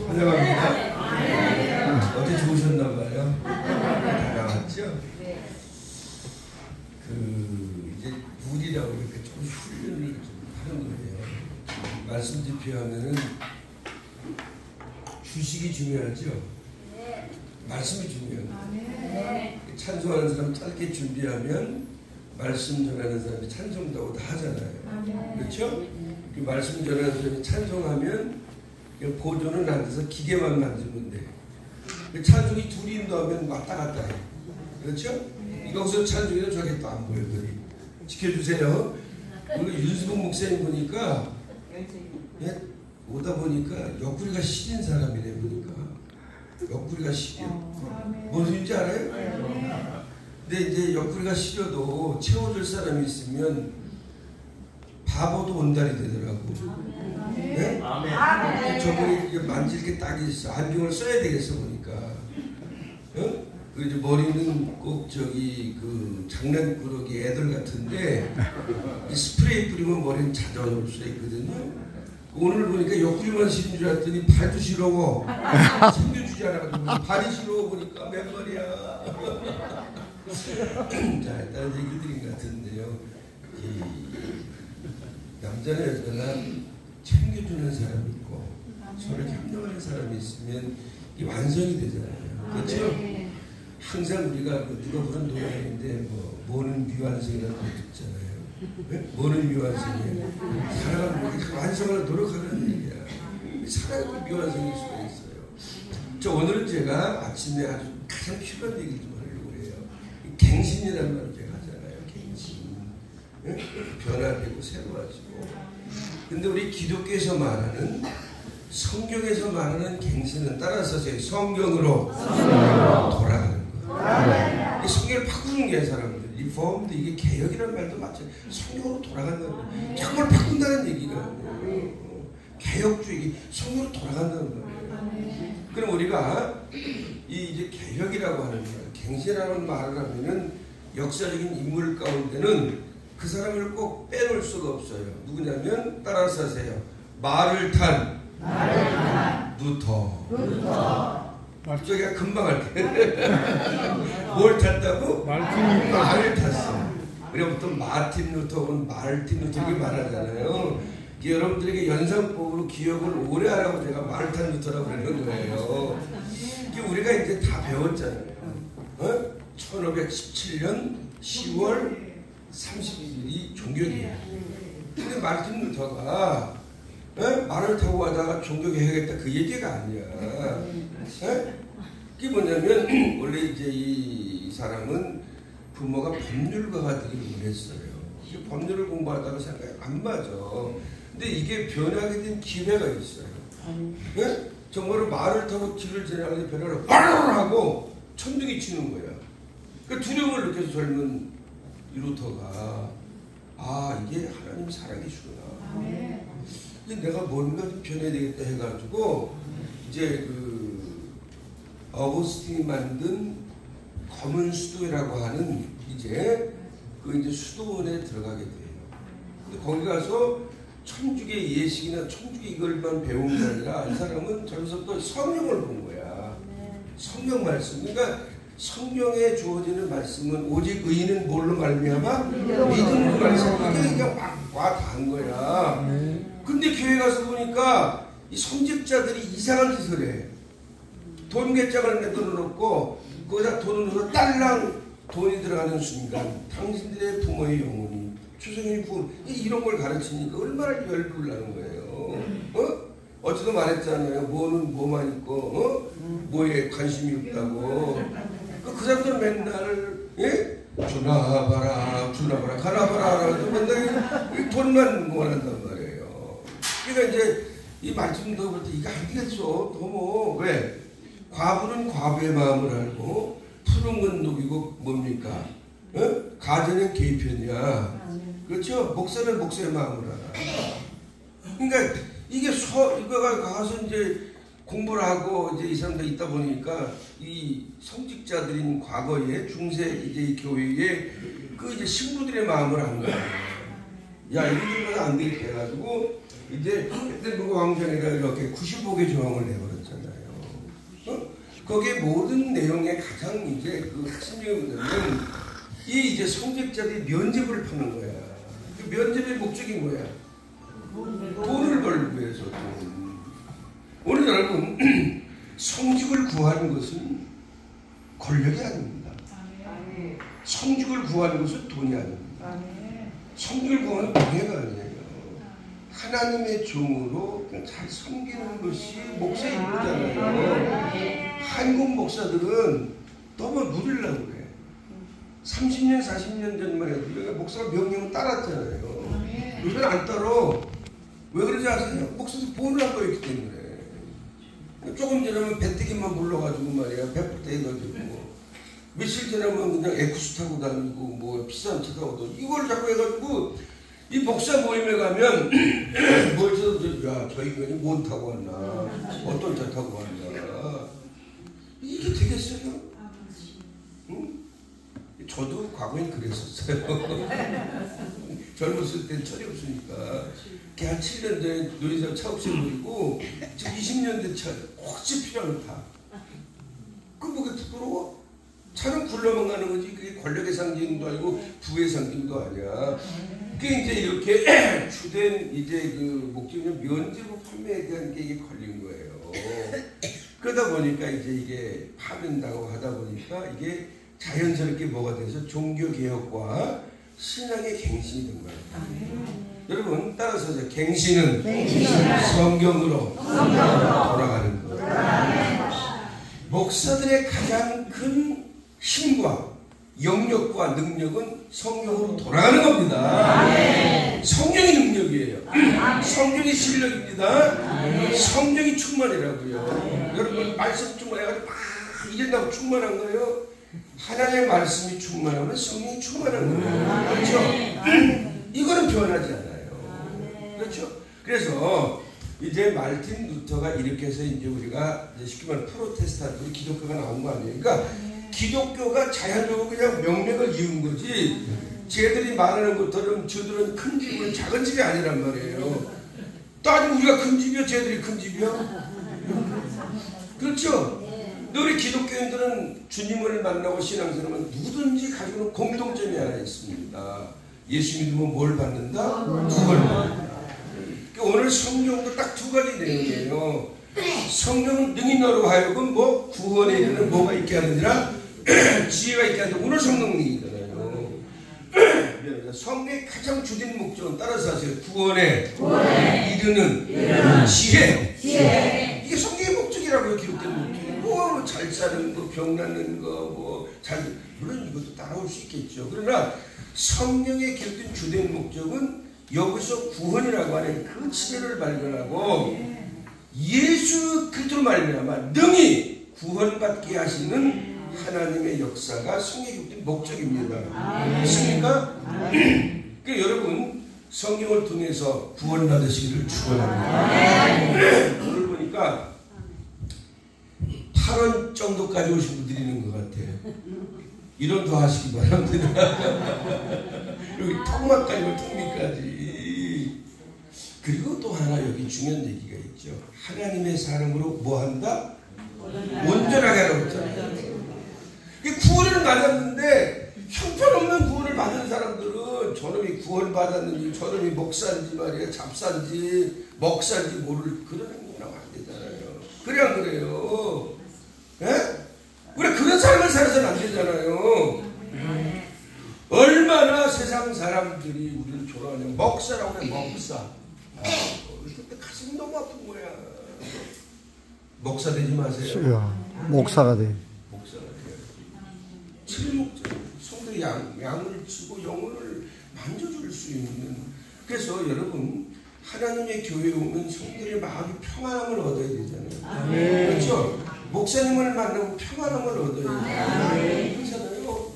환영합니다. 어제 좋으셨나봐요. 다 나왔죠? 이제 물이라고 이렇게 좀 훈련을 좀 하는 거예요. 말씀 집회하면은 주식이 중요하죠? 말씀이 중요해요. 찬송하는 사람 짧게 준비하면 말씀 전하는 사람이 찬송다고 다 하잖아요. 그렇죠? 그 말씀 전하는 사람이 찬송하면 보조는 안 돼서 기계만 만들면 돼. 찬송이 둘이 인도하면 왔다 갔다 해. 그렇죠? 여기서 찬송이는 저게 또 안 보여. 지켜주세요. 우리 윤수봉 목사님 보니까 오다 보니까 옆구리가 시린 사람이네 보니까. 옆구리가 시려. 무슨 소리인지 알아요? 근데 이제 옆구리가 시려도 채워줄 사람이 있으면 바보도 온달이 되더라고. 네? 저분이 이제 만질 게 딱 있어. 안경을 써야 되겠어 보니까. 어? 그 이제 머리는 꼭 그 장난꾸러기 애들 같은데 스프레이 뿌리면 머리는 찾아올 수 있거든요. 오늘 보니까 옆구리만 시린 줄 알았더니 발도 시려워. 챙겨주지 않아가지고 발이 시려워 보니까 맨발이야. 자, 일단 얘기 드린 것 같은데요. 남자나 여자나 챙겨주는 사람이 있고 서로 협력하는 사람이 있으면 이 완성이 되잖아요. 그렇죠? 항상 우리가 누가 부른 노래인데 뭐는 미완성이라고 듣잖아요. 네? 뭐는 미완성이에요? 사랑을 완성하려 노력하는 얘기야. 사랑은 미완성일 수가 있어요. 저 오늘은 제가 아침에 아주 가장 필요한 얘기를 좀 하려고 해요. 갱신이라는 말을 제가 하잖아요. 갱신. 네? 변화되고 새로워지고. 근데 우리 기독교에서 말하는 성경에서 말하는 갱신은 따라서 성경으로 돌아가는 거예요. 성경을 바꾸는 게 사람들. 리폼도 이게 개혁이라는 말도 마찬가지. 성경으로 돌아간다는 거예요. 자꾸 바꾼다는 얘기가 아니에요. 개혁주의, 성경으로 돌아간다는 거예요. 그럼 우리가 이제 개혁이라고 하는 말, 갱신이라는 말을 하면은 역사적인 인물 가운데는 그 사람을 꼭 빼놓을 수가 없어요. 누구냐면 따라서 하세요. 말을 탄 루터. 저기가 금방 할게. 뭘 탔다고? 말을 탔어. 우리가 보통 마틴 루터 혹은 말틴 루터 이렇게 말하잖아요. 여러분들에게 연상법으로 기억을 오래 하라고 제가 말을 탄 루터라고 그러는 거예요. 우리가 이제 다 배웠잖아요. 1517년 10월 31일이 종교개혁이에요. 근데 마틴 루터가 말을 타고 가다가 종교개혁했다 그 얘기가 아니야. 그게 뭐냐면 원래 이제 이 사람은 부모가 법률가가 되기를 원했어요. 법률을 공부하다가 생각이 안 맞아. 근데 이게 변하게 된 기회가 있어요. 정말로 말을 타고 길을 지나가는 변화를 와르르 하고 천둥이 치는 거야. 그 두려움을 느껴서 젊은 루터가 이게 하나님 살아계시구나. 근데 내가 뭔가 좀 변해야 되겠다 해가지고 이제 어거스틴이 만든 검은 수도라고 하는 이제 수도원에 들어가게 돼요. 근데 거기 가서 천주교 예식이나 천주교 이걸만 배운 게 아니라 이 사람은 저기서부터 성경을 본 거야. 성경 말씀. 그러니까 성경에 주어지는 말씀은 오직 의인은 뭘로 말미암아? 믿음으로 말미암아. 이게 그냥 와 닿은 거야. 근데 교회 가서 보니까 이 성직자들이 이상한 짓을 해. 돈계장을 내놓고 거기다 돈을 넣어서 딸랑 돈이 들어가는 순간 당신들의 부모의 영혼이 추성의 부모 이런 걸 가르치니까 얼마나 열불을 나는 거예요. 어제도 말했잖아요. 뭐는 뭐만 있고 뭐에 관심이 없다고. 그 사람들은 맨날 주나봐라 가나봐라 맨날 돈만 원한단 말이에요. 그러니까 이제 이 말씀도 볼 때 이거 안 되겠어. 너무 왜? 과부는 과부의 마음을 알고 푸른 건 녹이고 뭡니까? 가전은 계편이야. 그렇죠? 목사는 목사의 마음을 알아. 그러니까 이거가 가서 이제 공부를 하고 이제 이 사람들 있다 보니까 이 성직자들인 과거에 중세 이제 교회에 이제 신부들의 마음을 안 거야. 야, 이들보다 안 되겠다 해가지고 이제 페테르부르크 왕정회가 이렇게 95개 조항을 내버렸잖아요. 거기에 모든 내용의 가장 이제 그 핵심적인 것은 이 이제 성직자들이 면죄부를 파는 거야. 그 면죄부의 목적이 뭐야? 돈을 벌기 위해서. 오늘 여러분 성직을 구하는 것은 권력이 아닙니다. 성직을 구하는 것은 돈이 아닙니다. 성직을 구하는 명예가 아니에요. 하나님의 종으로 그냥 잘 섬기는 것이 목사의 일이잖아요. 한국 목사들은 너무 누리려고 그래. 30년, 40년 전만 해도 우리가 목사가 명령을 따랐잖아요. 요즘은 안 따라. 왜 그러지 아세요? 목사들 본을 안 거였기 때문에. 조금 지나면 배때기만 불러가지고 말이야. 배불때 해가지고. 며칠 지나면 그냥 에쿠스 타고 다니고 뭐 비싼 차 타고 다니고 이걸 자꾸 해가지고 이 목사 모임에 가면 뭘 쳐도 야, 저 인간이 뭔 타고 왔나? 어떤 차 타고 왔나? 이게 되겠어요? 응? 저도 과거엔 그랬었어요. 젊었을 땐 철이 없으니까. 걔 한 7년 전에 노이사 차 없애버리고 지금 20년 된 차 혹시 필요하면 타. 그 뭐가 부끄러워? 차는 굴러만 가는 거지. 그게 권력의 상징도 아니고 부의 상징도 아니야. 그게 이제 이렇게 주된 이제 그 목적은 면제부 판매에 대한 게 이게 걸린 거예요. 그러다 보니까 이제 이게 파된다고 하다 보니까 이게 자연스럽게 뭐가 돼서 종교개혁과 신앙의 갱신이 된 거예요. 여러분 따라서 갱신은 성경으로 돌아가는 거예요. 목사들의 가장 큰 힘과 영역과 능력은 성경으로 돌아가는 겁니다. 성경이 능력이에요. 성경이 실력입니다. 성경이 충만이라고요. 여러분 말씀 충만해가지고 막 이런다고 충만한 거예요. 하나님의 말씀이 충만하면 성령이 충만한 거예요. 그렇죠? 이거는 변하지 않아요. 그렇죠? 그래서 이제 말틴 루터가 이렇게 해서 이제 우리가 쉽게 말하면 프로테스탄트 기독교가 나온 거 아니에요. 그러니까 기독교가 자연적으로 그냥 명맥을 이은 거지. 쟤들이 말하는 것처럼 저들은 큰 집은 작은 집이 아니란 말이에요. 따지면 우리가 큰 집이야, 쟤들이 큰 집이야. 그렇죠? 우리 기독교인들은 주님을 만나고 신앙생활은 누구든지 가지고 있는 공통점이 하나 있습니다. 예수 믿으면 뭘 받는다? 구원을 받는다. 오늘 성경도 딱 두 가지 내용이에요. 성경은 능히 너로 하여금 뭐 구원에 이르는 뭐가 있게 하느니라 지혜가 있게 하는데 오늘 성령이잖아요. 성경의 가장 주된 목적은 따라서 하세요. 구원에 이르는 지혜. 이게 성경의 목적이라고요. 기록된 목적이. 뭐 잘 사는 거, 병 낫는 거, 뭐 잘 물론 이것도 따라올 수 있겠죠. 그러나 성경에 기록된 주된 목적은 여기서 구원이라고 하는 그 지혜를 발견하고 예수 그리스도로 말미암아 능히 구원받게 하시는 하나님의 역사가 성경에 기록된 목적입니다. 맞습니까? 그러니까 여러분 성경을 통해서 구원받으시기를 축원합니다. 오늘 보니까 8원 정도까지 오신 분들이 있는 것 같아요. 이런 더 하시기 바랍니다. 여기 턱막까지 턱밑까지. 그리고 또 하나 여기 중요한 얘기가 있죠. 하나님의 사람으로 뭐 한다? 온전하게 하라고 했잖아요. 구원을 받았는데 형편없는 구원을 받은 사람들은 저놈이 구원 받았는지 저놈이 목사인지 말이야 잡사인지 먹사인지 모를 그런 행동하면 안 되잖아요. 그래 안 그래요? 예? 우리 그런 삶을 살아서는 안 되잖아요. 얼마나 세상 사람들이 우리를 좋아하냐면 먹사라고 해. 먹사. 근데 가슴이 너무 아픈 거야. 목사 되지 마세요. 목사가 돼. 목사가 돼야지. 칠목자. 성도 양을 치고 영혼을 만져줄 수 있는. 그래서 여러분 하나님의 교회에 오면 성도의 마음이 평안함을 얻어야 되잖아요. 그렇죠? 목사님을 만나면 평안함을 얻어야 돼요. 그렇잖아요.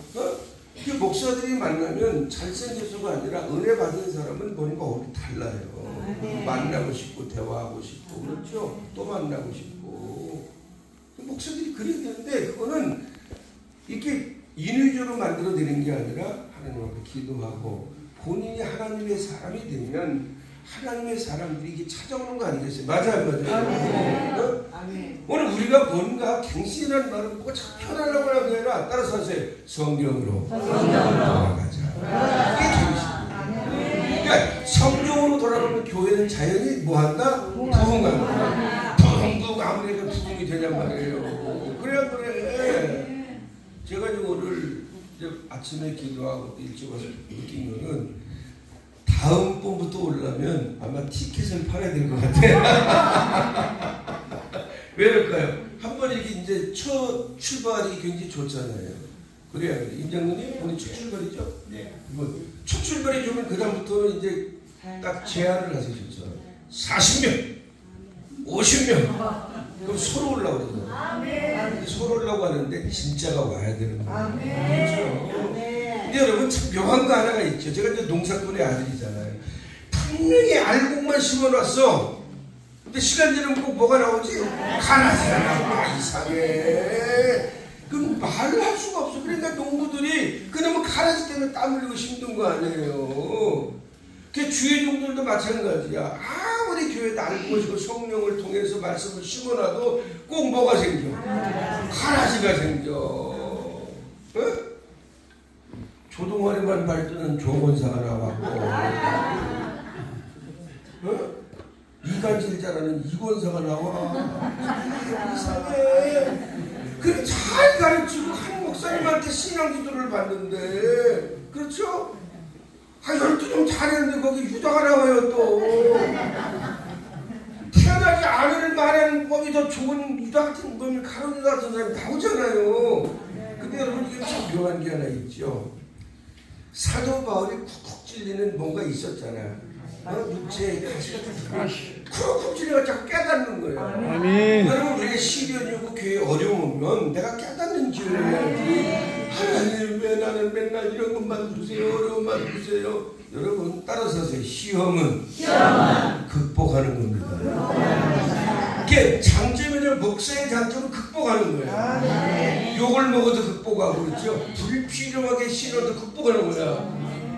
그 목사들이 만나면 잘생겨서가 아니라 은혜 받은 사람은 보니까 얼굴이 달라요. 만나고 싶고 대화하고 싶고 그렇죠? 또 만나고 싶고 목사들이 그래야 되는데 그거는 이렇게 인위적으로 만들어내는 게 아니라 하나님 앞에 기도하고 본인이 하나님의 사람이 되면 하나님의 사람들이 이게 찾아오는 거 아니겠어요? 맞아요, 맞아요. 오늘 우리가 뭔가 갱신이라는 말을 꼭 편하려고 하는 게 아니라 따라서 하세요. 성경으로 돌아가자. 이게 갱신이에요. 그러니까 성경으로 돌아가면 교회는 자연히 뭐한다? 부흥한다. 부흥 아무리 부흥이 되냔 말이에요. 그래야 그래. 제가 이제 오늘 이제 아침에 기도하고 일찍 와서 느낀 거는 다음 번부터 오려면 아마 티켓을 팔아야 될 것 같아요. 왜 그럴까요? 한 번 이렇게 이제 첫 출발이 굉장히 좋잖아요. 그래야 돼요. 임장로님, 오늘 첫 출발이죠? 네. 첫 출발이 좋으면 그다음부터는 이제 딱 제한을 하시죠. 40명, 50명. 그럼 서로 올라오고 그러잖아요. 서로 올라오고 하는데 진짜가 와야 되는 거예요. 그렇죠? 근데 여러분 참 묘한 거 하나가 있죠. 제가 이제 농사꾼의 아들이잖아요. 분명히 알곡만 심어놨어. 근데 시간 지나면 꼭 뭐가 나오지? 가나지가 나와. 이상해. 그럼 말을 할 수가 없어. 그러니까 농부들이 그러면 가라지 때문에 땀 흘리고 힘든 거 아니에요. 그 주의 종들도 마찬가지야. 아무리 교회에 알고 성령을 통해서 말씀을 심어놔도 꼭 뭐가 생겨? 가라지가 생겨. 어? 조동아리만 발전은 조건사가 나왔고, 어? 이간질 잘하는 이권사가 나와. 이상해. 그래 잘 가르치고 한 목사님한테 신앙 기도를 받는데, 그렇죠? 12명 잘했는데 거기 유다가 나와요 또. 태어나지 않을 말하는 법이 더 좋은 유다 같은 놈이 가론 유다 같은 사람이 나오잖아요. 근데 여러분 이게 참 묘한 게 하나 있죠. 사도 바울이 쿡쿡 찔리는 뭔가 있었잖아요. 육체의 가시가 쿡쿡 찔려가 자꾸 깨닫는 거예요. 아멘. 여러분 우리가 시련이고 교회 어려우면 내가 깨닫는 기회를 해야지. 하나님 왜 나는 맨날 이런 것만 주세요, 어려움만 주세요. 여러분 따라서 하세요. 시험은 극복하는 겁니다. 이게 장점이냐 목사의 장점은 극복하는 거예요. 욕을 먹어도 극복하고 그렇죠. 불필요하게 싫어도 극복하는 거야.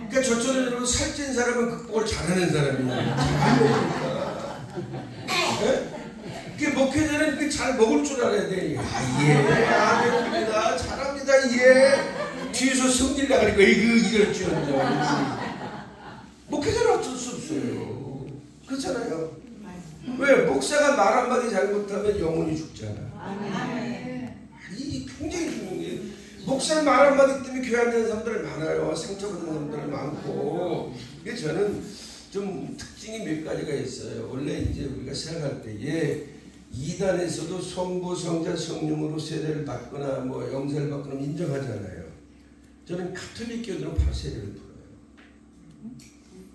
그러니까 저처럼 여러분 살찐 사람은 극복을 잘하는 사람이야. 잘 먹으니까. 네? 목회자는 잘 먹을 줄 알아야 돼. 아멘입니다. 잘합니다. 예. 뒤에서 성질 나가니까 이럴 줄 알죠. 목회자는 어쩔 수 없어요. 그렇잖아요. 왜? 목사가 말 한마디 잘못하면 영혼이 죽잖아. 이게 굉장히 중요한 게 목사는 말 한마디 때문에 교회 안 되는 사람들 많아요. 상처받는 사람들 많고. 그래서 저는 좀 특징이 몇 가지가 있어요. 원래 이제 우리가 생각할 때에 이단에서도 성부, 성자, 성령으로 세례를 받거나 뭐 영세를 받거나 인정하잖아요. 저는 가톨릭 교회들은 바로 세례를 풀어요.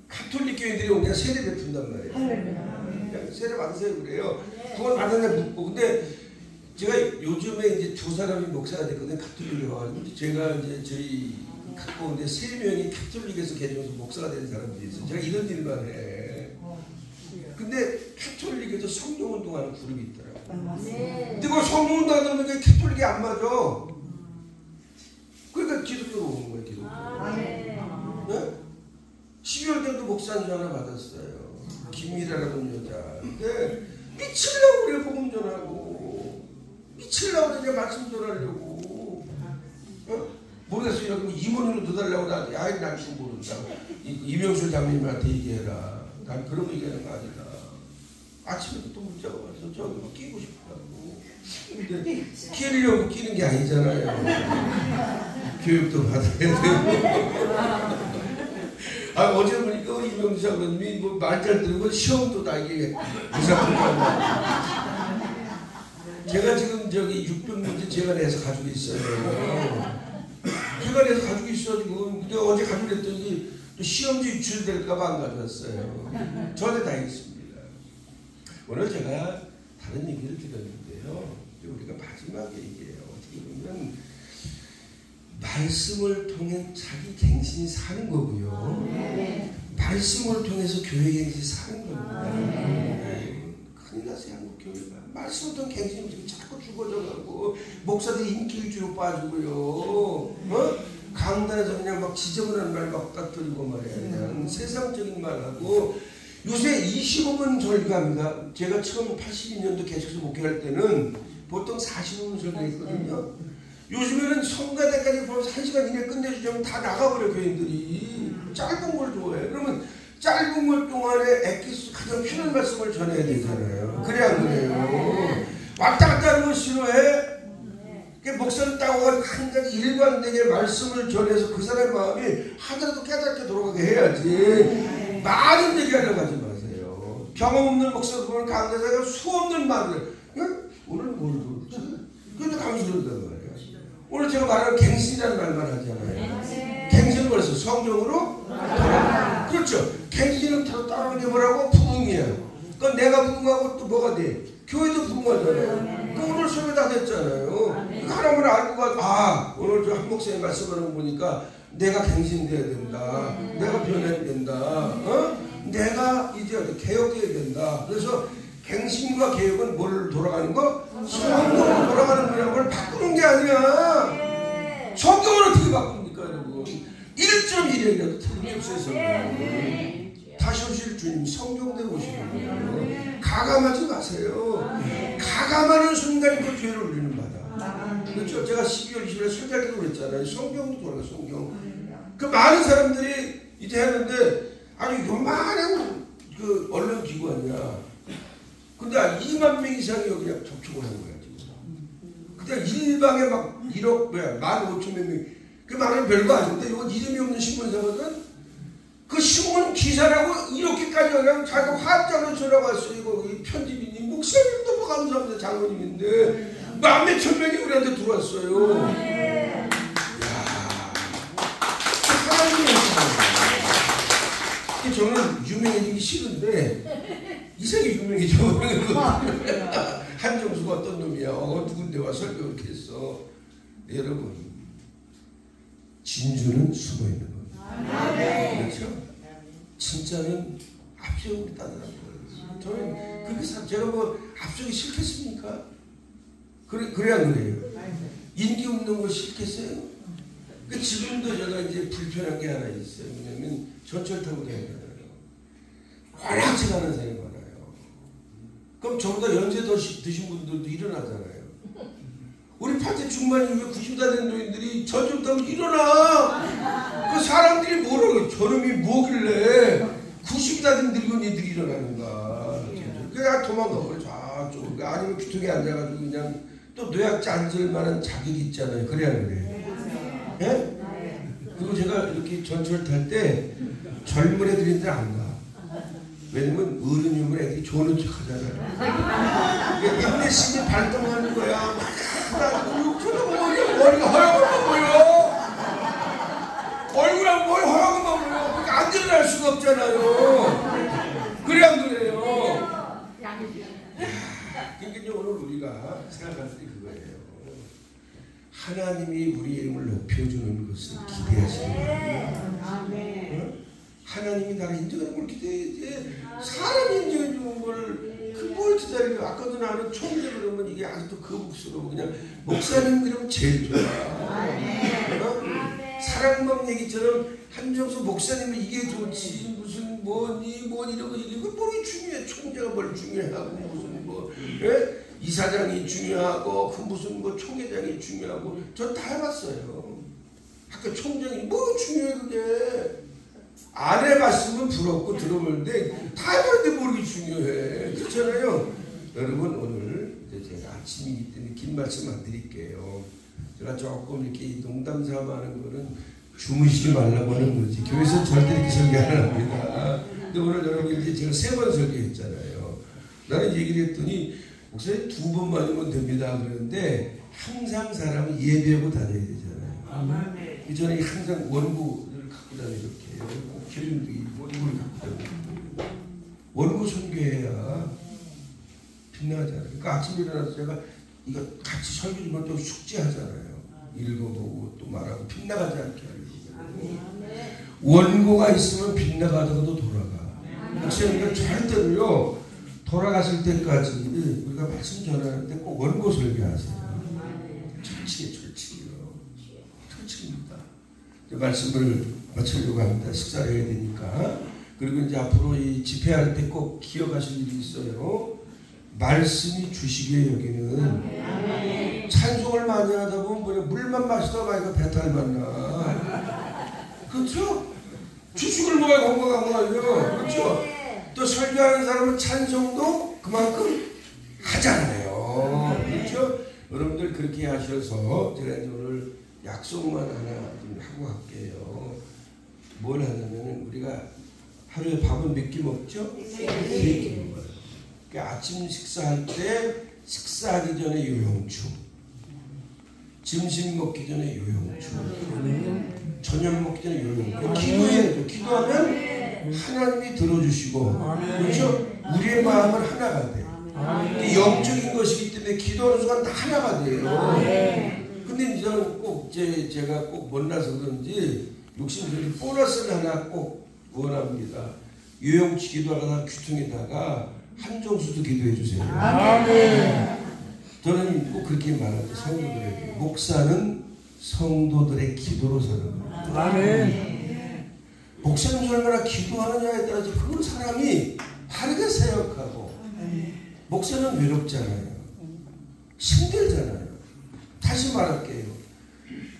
가톨릭 교회들이 그냥 세례 베푼단 말이에요. 그냥 세례 받으세요 그래요. 그건 받았냐 묻고. 근데 제가 요즘에 이제 두 사람이 목사가 됐거든요. 가톨릭에 와가지고 제가 이제 저희 갖고 이제 3명이 가톨릭에서 개종해서 목사가 된 사람들이 있어요. 제가 이런 일만 해. 근데 가톨릭에서 성령운동하는 그룹이 있더라고요. 근데 그 성령운동하는 게 가톨릭이 안 맞아. 그러니까 기독교로 오는 거예요. 기독교. 네? 12월 때도 목사님 전화 받았어요. 김미라라는 여자. 근데 미치려고 그래. 복음 전하고 미치려고 그래. 말씀 전하려고. 모르겠어요. 그럼 임원으로 넣어달라고 나한테 아이 난 지금 모른다. 이명술 장님한테 얘기해라. 난 그런 거 얘기하는 거 아니다. 아침에 또 문자가 와서 저기 뭐 끼고 싶다고. 근데 끼려고 끼는 게 아니잖아요. 교육도 받아야 되고. 어제 보니까 우리 이명수 장로님이 뭐 말 잘 들고 시험도 다 이게 무사합니다. 제가 지금 저기 600문제 제가 내서 가지고 있어요. 제가 내서 가지고 있어가지고 근데 어제 가지고 했더니 시험지 유출될까봐 안 가져왔어요. 저한테 다 있습니다. 오늘 제가 다른 얘기를 드렸는데요. 우리가 마지막에 얘기해요. 어떻게 보면 말씀을 통해 자기 갱신이 사는 거고요. 말씀을 통해서 교회 갱신이 사는 겁니다. 큰일 났어요. 한국 교회가. 말씀을 통해 갱신이 자꾸 죽어져가고 목사들이 인기일주로 빠지고요. 강단에서 그냥 막 지저분한 말 막 딱 들고 말이야. 그냥 세상적인 말하고 요새 25분 설교합니다. 제가 처음 82년도 개척서 목회할 때는 보통 45분 설교했거든요. 요즘에는 성가대까지 보면서 1시간 이내에 끝내주자면 다 나가버려 교인들이. 짧은 걸 좋아해. 그러면 짧은 걸 동안에 엑기스 가장 필요한 말씀을 전해야 되잖아요. 그래 안 그래요? 왔다 갔다 하는 거 싫어해? 목사를 따고 한 가지 일관되게 말씀을 전해서 그 사람의 마음이 하나라도 깨닫게 돌아가게 해야지. 많은 얘기하려고 하지 마세요. 경험 없는 목사도 보면 강사가 수 없는 말을 오늘 뭘 들었지? 그래도 감수된단 말이야. 오늘 제가 말하는 갱신이라는 말만 하잖아요. 갱신은 뭐랬어? 성경으로 돌아가. 그렇죠. 갱신은 따라오는 게 뭐라고? 부흥이에요. 그건 내가 부흥하고 또 뭐가 돼? 교회도 부흥하잖아요. 그 오늘 소개 다 됐잖아요. 이거 하나만 알고 가. 오늘 저 한 목사님 말씀하는 거 보니까 내가 갱신돼야 된다. 내가 변해야 된다. 내가 이제 개혁돼야 된다. 그래서 갱신과 개혁은 뭘 돌아가는 거? 성경으로 돌아가는 거냐. 뭘 바꾸는 게 아니야. 성경을 어떻게 바꿉니까, 여러분? 1.1이라도 틀림이 없어요. 다시 오실 주님 성경대로 오시는 거예요. 가감하지 마세요. 가감하는 순간 그 죄를 울리는 바다. 그렇죠? 제가 12월 20일에 설교할 때도 그랬잖아요. 성경도 돌아가, 성경. 그 많은 사람들이 이제 했는데, 아니, 요만한 그 언론 기관이야. 근데 2만 명 이상이 여기 그냥 접촉을 한 거야, 지금. 근데 일방에 막 1억, 15,000몇 명. 그 말은 별거 아닌데, 이건 이름이 없는 신문사거든? 그 신문 기사라고 이렇게까지 그냥 자기가 화장을 전화왔어요. 이거 편집인님, 목사님 너무 감사합니다. 장로님인데 몇몇 천 명이 우리한테 들어왔어요. 이야, 하나님의 신문. 저는 유명해지기 싫은데 이상하게 유명해져. 한정수가 어떤 놈이야? 누군데 와 설교 이렇게 했어. 네, 여러분, 진주는 숨어있는 겁니다. 그렇죠? 진짜는 앞서기 따르는 거예요. 저는 그렇게 제가 뭐 앞서기 싫겠습니까? 그래야 그래요. 인기 없는 거 싫겠어요? 지금도 제가 이제 불편한 게 하나 있어요. 왜냐면 전철 타고 다니잖아요. 워낙 지나는 사람이 많아요. 그럼 저보다 연세 더 드신 분들도 일어나잖아요. 우리 80 중반 이후에 90다 된 노인들이 전철 타면 일어나! 그 사람들이 뭐라고, 저놈이 뭐길래 90다 된 늙은이들이 일어나는가. 그냥 도망가버려, 저쪽. 아니면 귀퉁이에 앉아가지고 그냥 또 뇌약제 앉을 만한 자격이 있잖아요. 그래야 그래. 예? 그리고 제가 이렇게 전철 탈 때 젊은 애들인데 안 가. 왜냐면 어른이면 애들이 좋은 척 하잖아요. 인내심이 발동하는 거야. 머리가 허약한 보여. 얼굴하고 머리 허약한 보여. 그러니까 안 일어날 수가 없잖아요. 그래 안 그래요? 그러니까 오늘 우리가 생각할 때 그거예요. 하나님이 우리의 이름을 높여주는 것을 기대하시는 거예요. 하나님이 나를 인정하는 걸 기대해야지. 사람이 인정해주는 걸 뭘 기다리고. 아까도 나는 총재 그러면 이게 아직도 그 목소리로 그냥 목사님 그러면 제일 좋아. 사랑방 얘기처럼 한정수 목사님은 이게 좋지. 무슨 뭐니 이런 거 이거 뭐가 중요해. 총재가 뭘 중요하고 무슨 뭐 이사장이 중요하고 그 무슨 뭐 총회장이 중요하고 저 다 해봤어요. 학교 총장이 뭐 중요해 그게. 안 해봤으면 부럽고 들어보는데 다 해봤는데 모르게 중요해. 그렇잖아요. 여러분, 오늘 제가 아침이기 때문에 긴 말씀 안 드릴게요. 제가 조금 이렇게 농담 삼아 하는 거는 주무시지 말라고 하는 거지. 교회에서 절대 이렇게 설교 안 합니다. 근데 오늘 여러분 이제 제가 3번 설교했잖아요. 나는 얘기를 했더니 목사님 2번만이면 됩니다 그러는데 항상 사람은 예배하고 다녀야 되잖아요. 저는 항상 원고를 갖고 다니고 이렇게 기름도 원고를 갖고 다니고 원고 선교해야 빛나잖아요. 그러니까 아침에 일어나서 제가 이거 같이 설교 좀 하고 숙제하잖아요. 읽어보고 또 말하고 빗나가지 않게 하려고. 원고가 있으면 빗나가다가도 돌아가. 목사님들 절대로요, 돌아갔을 때까지 우리가 말씀 전하는데 꼭 원고 설교하세요. 철칙이에요, 철칙이요. 철칙입니다. 말씀을 마치려고 합니다. 식사를 해야 되니까. 그리고 이제 앞으로 이 집회할 때 꼭 기억하실 일이 있어요. 말씀이 주식이에요. 여기는 찬송을 많이 하다 보면 뭐냐, 물만 마시다 보니까 배탈 만나. 그렇죠? 주식을 먹어야 건강한 거예요. 그렇죠? 또 설교하는 사람은 찬송도 그만큼 하잖아요. 그렇죠? 여러분들 그렇게 하셔서 제가 이제 오늘 약속만 하나 좀 하고 갈게요. 뭘 하냐면 우리가 하루에 밥은 몇 끼 먹죠? 네 끼 먹어요. 그러니까 아침 식사할 때 식사하기 전에 요용충, 점심 먹기 전에 요용충, 저녁 먹기 전에 요용충. 기도해야죠. 기도하면 하나님이 들어주시고, 그렇죠? 우리의 마음은 하나가 돼요. 영적인 것이기 때문에 기도하는 순간 다 하나가 돼요. 근데 저는 꼭 제가 꼭 못나서 그런지 욕심스럽게 보너스를 하나 꼭 원합니다. 요용치 기도하다가 귀퉁에다가 한정수도 기도해 주세요. 저는 꼭 그렇게 말하죠. 성도들에게. 목사는 성도들의 기도로 사는 거예요. 목사님이 얼마나 기도하느냐에 따라서 그 사람이 다르게 생각하고, 목사는 외롭잖아요. 힘들잖아요. 다시 말할게요.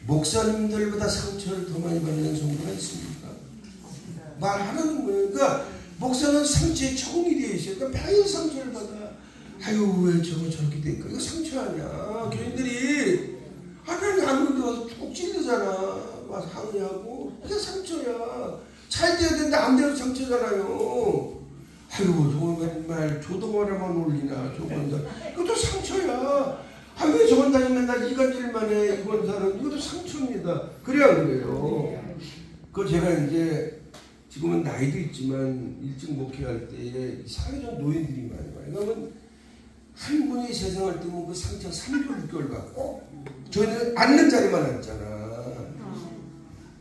목사님들보다 상처를 더 많이 받는 성도가 있습니까? 말하는 거예요. 그러니까 목사는 상처에 적응이 되어 있어요. 그러니까 매일 상처를 받아. 아유, 왜 저거 저렇게 될까? 이거 상처 아니야. 교인들이 하나님 안 그런데 와서 쭉 찔르잖아. 와서 항의하고. 이게 상처야. 잘 돼야 되는데 안 돼서 상처잖아요. 아이고, 저거 맨날 조동원에만 올리나, 저건 다. 그것도 상처야. 아, 왜 저건 다니 맨날 이간질만 해, 이건 사는. 이것도 상처입니다. 그래야 그래요. 그 제가 이제, 지금은 나이도 있지만, 일찍 목회할 때에 사회적 노인들이 많이 와요. 그러면 한 분이 세상을 뜨면 그 상처 3개월, 6개월 갖고, 저희는 앉는 자리만 앉잖아.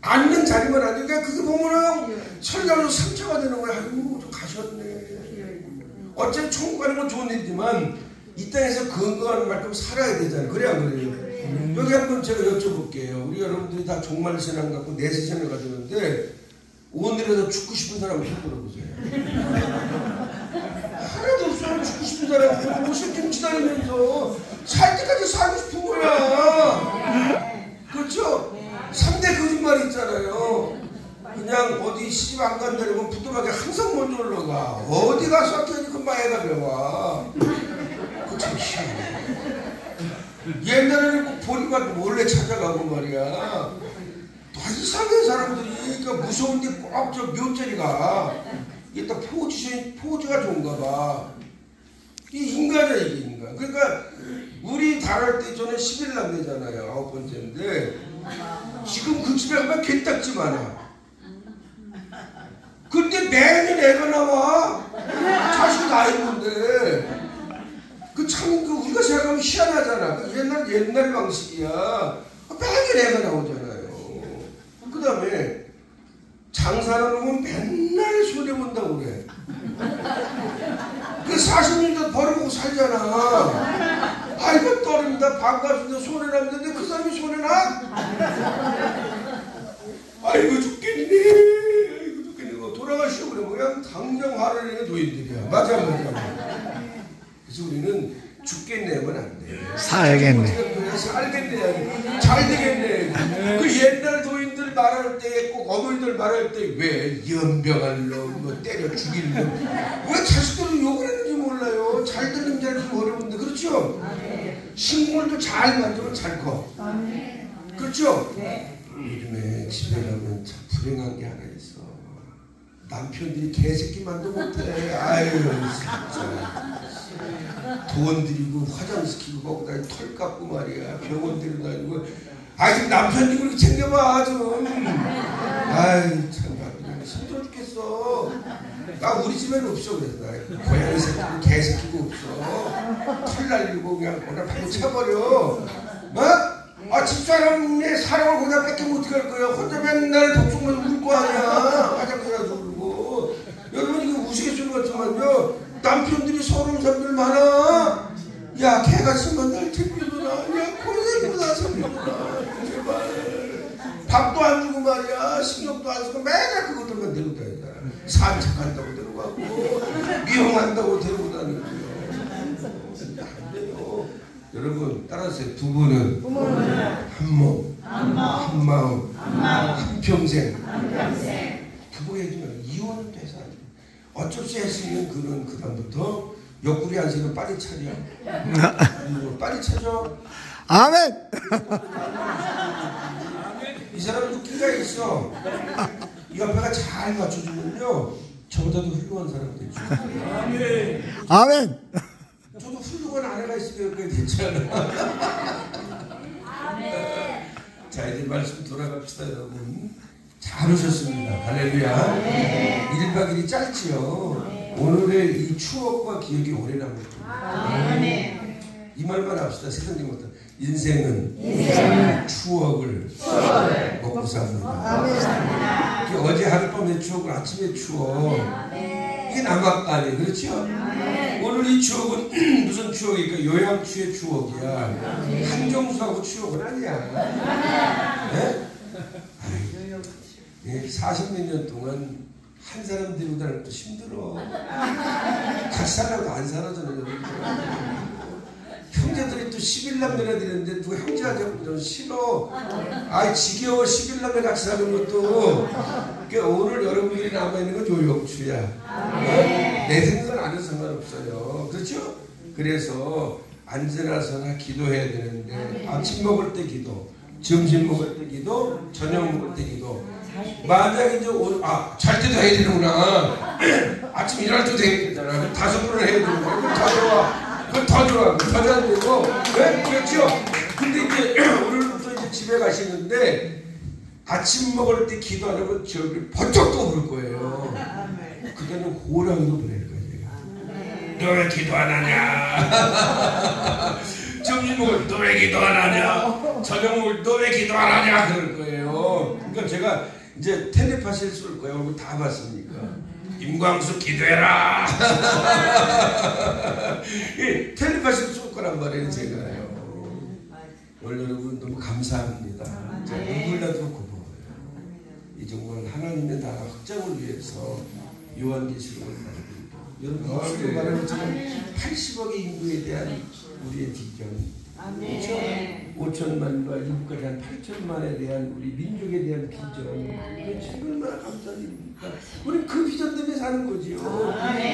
앉는 자리만 앉으니까 그게 보면은 설교로 상처가 되는 거야. 아이고, 좀 가셨네. 어차피 천국 가는 건 좋은 일이지만 이 땅에서 건강한 만큼 살아야 되잖아요. 그래야 그래요. 여기 한번 제가 여쭤볼게요. 우리 여러분들이 다 종말 신앙 갖고 내세 신앙을 가졌는데 오늘에서 죽고 싶은 사람 손 들어보세요. 하나도 없어요. 죽고 싶은 사람. 옷을 김치 다니면서 살 때까지 살고 싶은 거야. 그렇죠? 3대 거짓말이 있잖아요. 그냥 어디 시집 안 간다고 부뚜막에 항상 먼저 올라가. 어디 가서 학교니 금방 애가 배워. 그거 참 희한해. 옛날에는 꼭 보니까 몰래 찾아가고 말이야. 다 이상해 사람들이. 그러니까 무서운데 꼭 저 묘자리가 이게 딱 포즈가 좋은가 봐. 이게 인간이야, 이게 인간. 그러니까 우리 다할 때 저는 11 남매잖아요. 9번째인데 지금 그 집에 가면 개딱지 많아. 근데 매년 애가 나와. 자식 다 있는데. 그 참, 우리가 생각하면 희한하잖아. 그 옛날 방식이야. 매년 애가 나오잖아요. 그 다음에 장사하는 놈은 맨날 손해본다고 그래. 그 40년도 벌어보고 살잖아. 아이고, 떨어진다. 반갑습니다. 손해나는데 그 사람이 손해나? 아이고, 죽겠네. 돌아가시오. 그래. 그냥 당장 화를 내는 노인들이야. 맞아. 그래서 우리는 죽겠네 하면 안 돼. 살겠네. 살겠네. 잘 되겠네. 그 옛날 노인들 말할 때, 꼭 어머니들 말할 때, 왜 연병할 놈, 뭐 때려 죽일 놈. 왜 자식들은 욕을 했는지 몰라요. 잘 듣는 자를 좀 어려운데. 그렇죠? 식물도 잘 만들면 잘 커. 그렇죠? 요즘에 집에 가면 참 불행한 게 하나 있어. 남편들이 개새끼만도 못해. 아유, 진짜. 돈 들이고 화장시키고 거기다 털 깎고 말이야. 병원 데려다니고. 지금 남편이 그렇게 챙겨봐 좀. 아유, 참 그냥 힘들어 죽겠어. 우리 집에는 없어. 그래서 고양이 새끼고 개새끼고 없어. 털 날리고 그냥 오늘 바로 쳐버려. 집사람의 사랑을 거기다 뺏기면 어떡할 거야. 혼자 맨날 독성만 울 거 아니야. 화장실 가서 울고. 여러분 이거 우스갯소리 같지만요. 남편들이 서러운 사람들 많아. 야, 걔가 있으면 날 챙겨주라. 야, 고생보다 챙겨주라. 제발. 밥도 안 주고 말이야. 얼마나 신경도 안 쓰고 맨날 그것들만 데리고 다니잖아. 산책한다고 데리고 가고 미용한다고 데리고 다니고요. 안 돼요. 여러분 따라하세요. 부부는 한 몸, 한 마음, 한 평생. 부부 해주면 이혼은 돼서 안 돼. 어쩔 수 없으면 그는 그다음부터 옆구리 안시는 빨리 차려. 빨리 차려. 아멘. 이 사람도 끼가 있어. 이 옆에가 잘 맞춰주면요 저보다도 훌륭한 사람 되죠. 아멘. 아멘. 저도 훌륭한 아내가 있으면 그게 됐잖아. 자 이제 말씀 돌아갑시다 여러분. 잘 오셨습니다. 할렐루야. 1박 2일이 짧지요. 오늘의 이 추억과 기억이 오래 남을 이 말만 합시다. 세상님 어떤 인생은 추억을 먹고 삽니다. 어제 하룻밤의 추억을 아침의 추억 이게 남았다니 그렇죠? 오늘 이 추억은 무슨 추억일까? 요양추의 추억이야. 한정수하고 추억은 아니야. 네? 40몇 년 동안 한 사람 데리고 다니는 것도 힘들어. 같이 살라고 안 살아잖아요. 형제들이 또 11남매나 되는데 누가 형제하자고 좀 싫어. 아이 지겨워. 11남매 같이 사는 것도. 그러니까 오늘 여러분들이 남아있는 건 요양추야. 내 생각은 안 해도 상관없어요. 그렇죠? 그래서 앉으나서나 기도해야 되는데 아침 먹을 때 기도, 점심 먹을 때 기도, 저녁 먹을 때 기도. 만약 이제 오늘 잘 때도 해야 되는구나. 아침 일어날 때도 해야 되잖아. 5번을 해야 되는구나. 그럼 더 좋아. 그건 더 좋아. 더 잘 되고. 네? 그렇죠? 근데 이제 오늘부터 이제 집에 가시는데 아침 먹을 때 기도 안 하면 저기 번쩍 떠오를 거예요. 그때는 호랑이로 보낼 거예요. 너 왜 기도 안 하냐? 점심 먹을 때 너 왜 기도 안 하냐? 저녁 먹을 때 너 왜 기도 안 하냐? 그럴 거예요. 그러니까 제가 이제 텔레파시를 쏠 거예요. 얼굴 다 봤으니까. 임광수 기도해라. 텔레파시를 쏠 거란 말이에요. 제가요. 오늘 여러분 너무 감사합니다. 누구라도 고마워요. 이 정말 하나님의 나라 확장을 위해서 요한계시록을 말합니다. 여러분 앞으로 말하는 것처럼 80억의 인구에 대한 우리의 비전, 그렇죠? 5천만과 인구까지 한 8천만에 대한 우리 민족에 대한 비전, 얼마나 감사드립니까? 우리 그 비전 때문에 사는 거지요.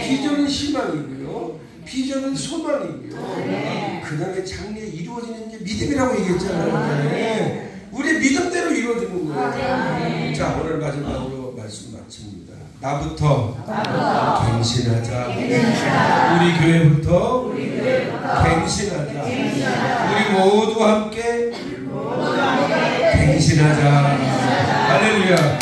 비전은 희망이고요, 비전은 소망이고요. 그 다음에 장래에 이루어지는 게 믿음이라고 얘기했잖아요. 우리의 믿음대로 이루어지는 거예요. 자, 오늘 마지막으로 말씀 마칩니다. 나부터 갱신하자. 우리 교회부터 갱신하자. 우리 모두 함께 갱신하자. 할렐루야.